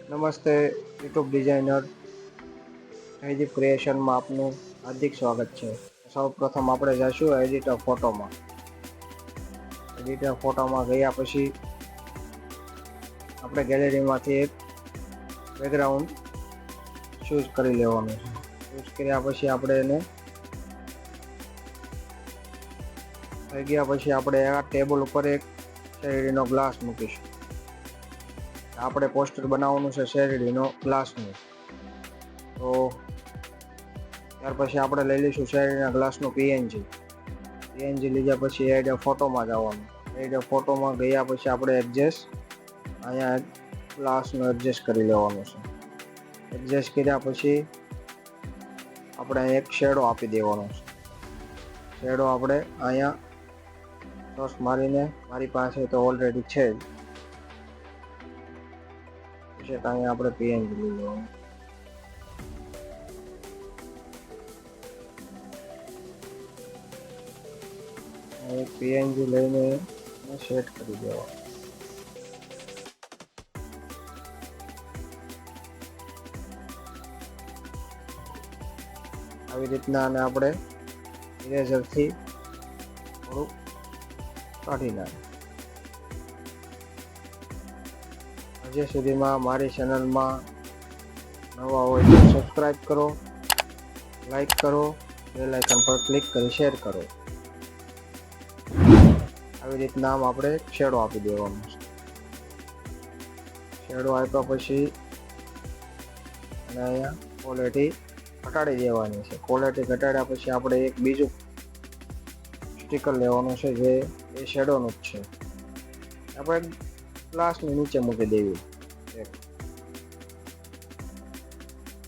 નમસ્તે YouTube designer edit ક્રિએશનમાં આપનું હાર્દિક સ્વાગત છે. સૌ પ્રથમ આપણે જઈશું એડિટર ફોટોમાં. એડિટર ફોટોમાં ગયા પછી આપણે ગેલેરીમાંથી એક બેકગ્રાઉન્ડ ચૂઝ કરી લેવાનું છે. ચૂઝ કર્યા પછી આપણે એને થઈ ગયા પછી આપણે આ ટેબલ ઉપર એક શેરડીનો ગ્લાસ મૂકીશું. આપણે પોસ્ટર બનાવવાનું છે શેરડીનો ગ્લાસનું. તો ત્યાર પછી આપણે લઈ લઈશું શેરડીના ગ્લાસનું પીએનજી લીધા પછી એડ ફોટોમાં જવાનું. એડ ફોટોમાં ગયા પછી આપણે અહીંયા ગ્લાસનું એડજસ્ટ કરી લેવાનું છે. એડજસ્ટ કર્યા પછી આપણે એક શેડો આપી દેવાનો છે. શેડો આપણે અહીંયા સોર્સ મારીને મારી પાસે તો ઓલરેડી છે જ. અહીંયા આપણે પીએનજી લઈ લેવાનું. પીએનજી લઈને સેટ કરી દેવાનું. આવી રીતના આને આપણે ઇરેઝરથી થોડુંક કાઢી નાખીએ. હજી સુધીમાં મારી ચેનલમાં નવા હોય તો સબસ્ક્રાઈબ કરો, લાઈક કરો, બેલ આઇકન પર ક્લિક કરી શેર કરો. આવી રીતના આમ આપણે શેડો આપી દેવાનો છે. શેડો આપ્યા પછી અને અહીંયા ક્વોલિટી ઘટાડી દેવાની છે. ક્વોલિટી ઘટાડ્યા પછી આપણે એક બીજું સ્ટીકર લેવાનું છે જે એ શેડોનું જ છે. આપણે ગ્લાસની નીચે મૂકી દેવી.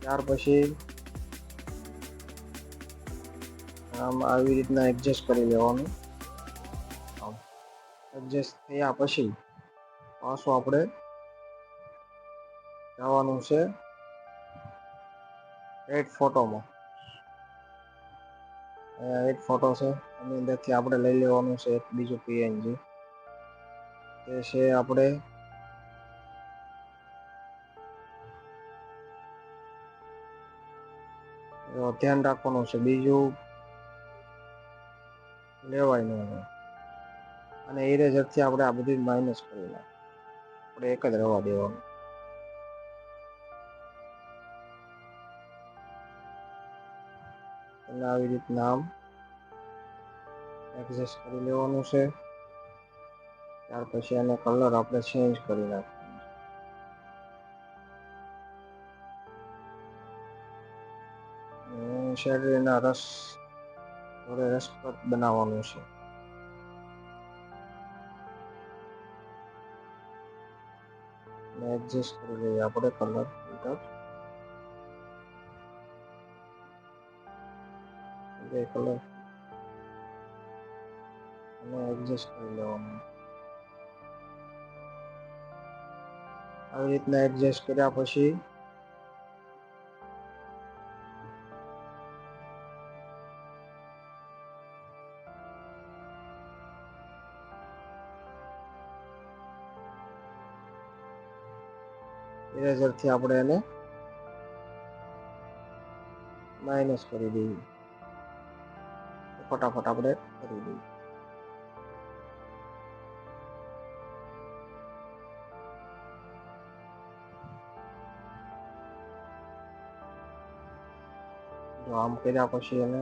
ત્યાર પછી આમ આવી રીતના એડજસ્ટ કરી લેવાનું. એડજસ્ટ થયા પછી પાછું આપણે જવાનું છે એડ ફોટોમાં. અહીંયા એડ ફોટો છે, એની અંદરથી આપણે લઈ લેવાનું છે એક બીજું પીએનજી. તે છે આપણે ધ્યાન રાખવાનું છે બીજું લેવાય નહીં. અને ઇરેઝરથી આપણે આ બધું માઇનસ કરી નાખીએ. આપણે એક જ રહેવા દેવાનું. એટલે આવી રીતના આમ એડજસ્ટ કરી લેવાનું છે. ત્યાર પછી એનો કલર આપણે ચેન્જ કરી નાખીએ. શેરડીના રસ થોડે રસપ્રદ બનાવવાનું છે. એડજસ્ટ કરી લઈએ આપણે કલર ફિલ્ટર. કલર અને એડજસ્ટ કરી લેવાનું. આવી રીતના એડજસ્ટ કર્યા પછી ઇરેઝરથી આપણે એને માઇનસ કરી દઈએ. ફટાફટ આપણે કરી દઈએ. જો આમ કર્યા પછી એને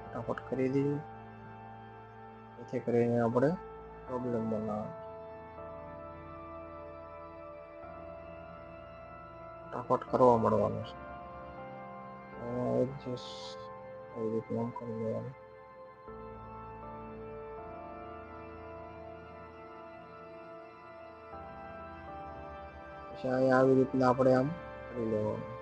ફટાફટ કરી દઈએ. જેથી કરીને આપણે પ્રોબ્લેમ બનાવે. ફટાફટ કરવા મળવાનું છે. એડજસ્ટ આવી રીતના આમ કરી લેવાનું. પછી અહીંયા આવી રીતના આપણે આમ કરી લેવાનું.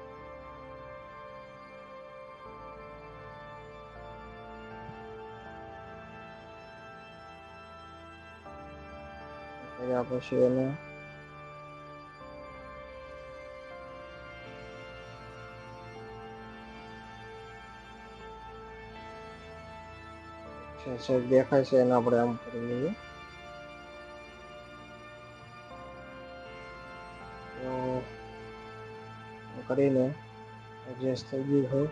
કર્યા પછી એને દેખાય છે એને આપણે આમ કરી લઈએ. કરીને એડજસ્ટ થઈ ગયું છે.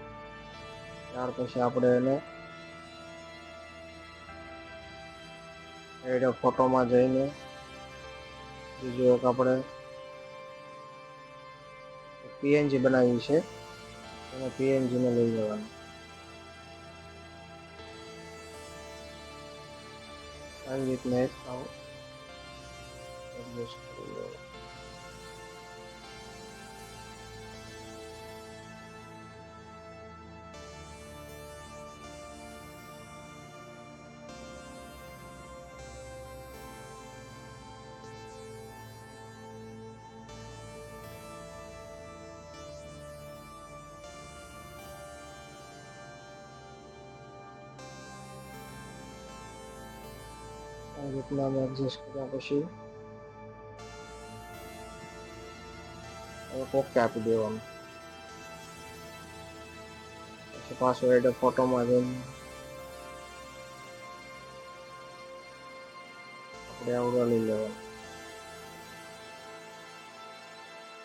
ત્યાર પછી આપણે એને એડ ફોટોમાં જઈને બીજું એક આપણે પીએનજી બનાવી છે, એને પીએનજી ને લઈ લેવાનું. આવી રીતના એક એડજસ્ટ કરી લેવાનું. આવી રીતના અમે એડજસ્ટ કર્યા પછી ઓકે આપી દેવાનું. પછી પાછું એડ ફોટોમાં જઈને આપણે આવડો લઈ લેવાનું.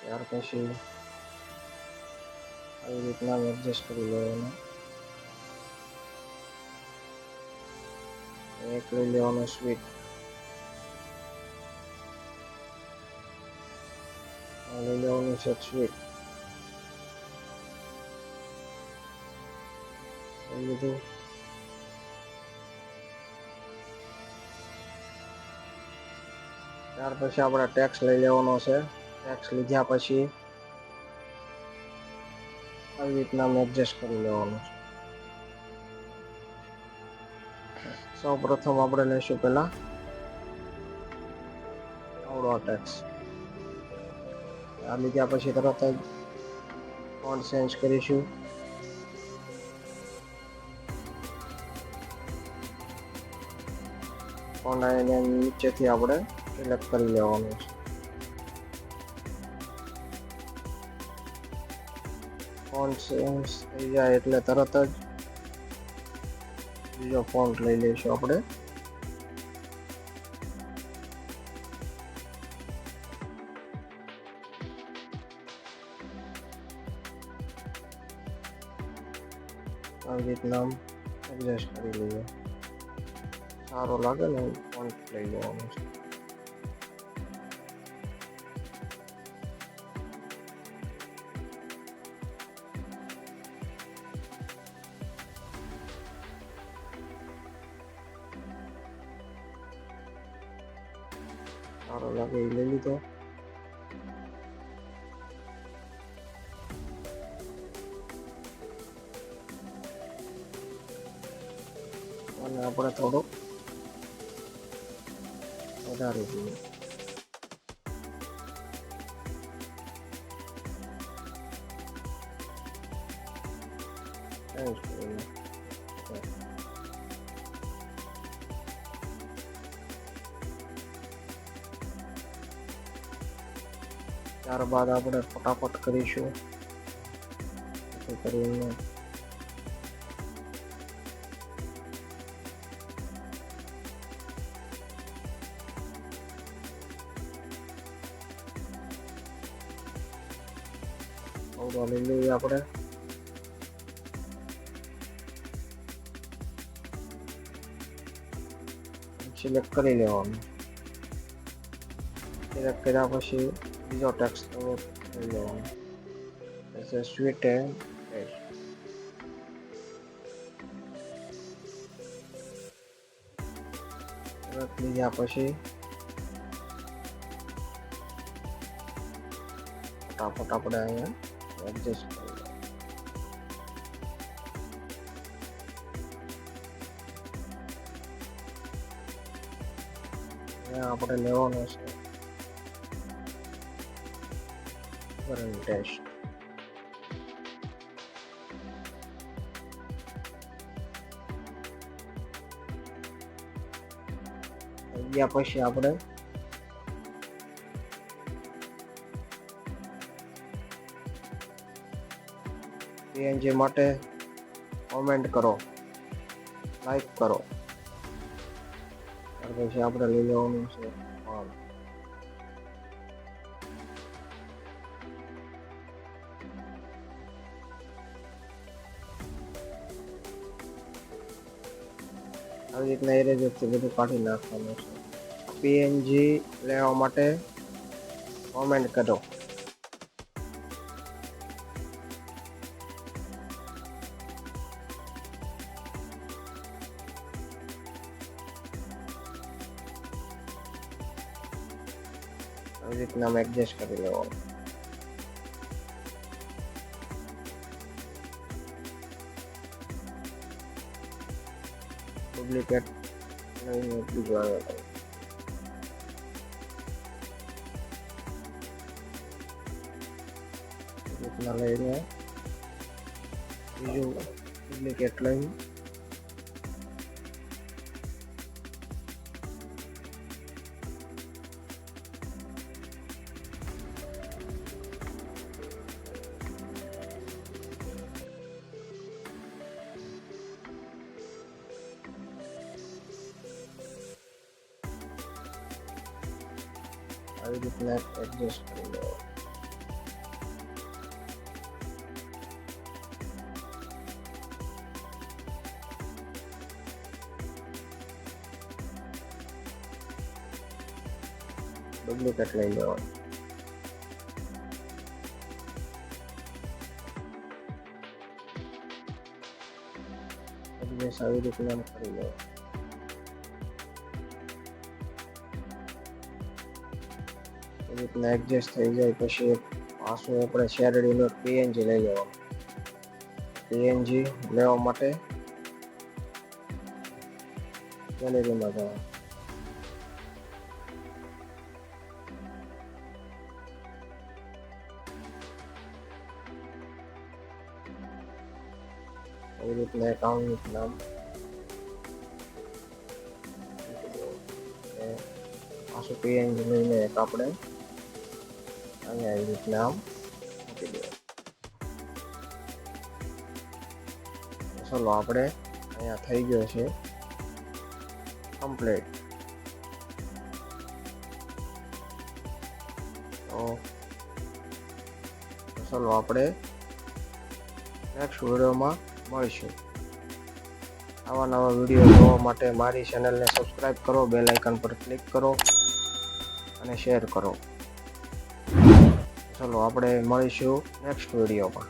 ત્યાર પછી આવી રીતના એડજસ્ટ કરી લેવાનું. એક લઈ લેવાનું સ્વીટ, લઈ લેવાનું છે સ્વીટ. લીધું. ત્યાર પછી આપણે ટેક્સ લઈ લેવાનો છે. ટેક્સ લીધા પછી આવી રીતના અમે એડજસ્ટ કરી લેવાનું છે. સૌ પ્રથમ આપણે લઈશું પહેલા આવડો ટેક્સ. આ લીધા પછી તરત જ ફોન્ટ ચેન્જ કરીશું. ફોન્ટ આવીને નીચેથી આપણે સિલેક્ટ કરી લેવાનું છે. ફોન્ટ ચેન્જ થઈ જાય એટલે તરત જ બીજો ફોન્ટ લઈ લઈશું આપણે. આવી રીતના એડજસ્ટ કરી લઈએ. સારો લાગે ને ફોન્ટ લઈ લેવાનું છે. સારો લાગે એ લઈ લીધો. અને આપણે થોડુંક વધારી દઈએ. ચેન્જ કરીને ત્યારબાદ આપણે ફટાફટ કરીશું. કરીને આવડો લઈ લઈએ આપણે. સિલેક્ટ કરી લેવાનું. સિલેક્ટ કર્યા પછી બીજો ટેક્સ્ટ લઈ લેવાનો. Sweet and test. લીધા પછી ફટાફટ આપણે અહીંયા એડજસ્ટ કરી આપણે લેવાનો છે ટેસ્ટ. ગયા પછી આપણે પીએનજી માટે કોમેન્ટ કરો, લાઈક કરો. ત્યાર પછી આપણે લઈ લેવાનું છે આવી રીતના ઇરેઝરથી બધું કાઢી નાખવાનું છે. પીએનજી લેવા માટે કોમેન્ટ કરો. આવી રીતના અમે એડજસ્ટ કરી લેવાનું. ડુપ્લિકેટ લઈને બીજું આવે રીતના લઈને બીજું ડુપ્લિકેટ લઈને આવી રીતના એડજસ્ટ કરી લેવાનું. ડુપ્લિકેટ લઈ લેવાનું. એડજસ્ટ આવી રીતના કરી લેવાનું. એ રીતના એડજસ્ટ થઈ જાય પછી પાછું આપણે શેરડીનો પીએનજી લઈ લેવાનું. પીએનજી લેવા માટે ગેલેરીમાં જવાનું. એવી રીતના એકાઉન્ટ નામ પાછું પીએનજી લઈને એક આપણે અહીંયા એવી રીતના આમ મૂકી દેવાનું. ચલો આપણે અહીંયા થઈ ગયો છે કમ્પ્લીટ. તો ચલો આપણે નેક્સ્ટ વિડીયોમાં મળીશું. આવા નવા વિડીયો જોવા માટે મારી ચેનલને સબસ્ક્રાઈબ કરો, બેલ આઇકન પર ક્લિક કરો અને શેર કરો. ચલો આપણે મળીશું નેક્સ્ટ વિડીયોમાં.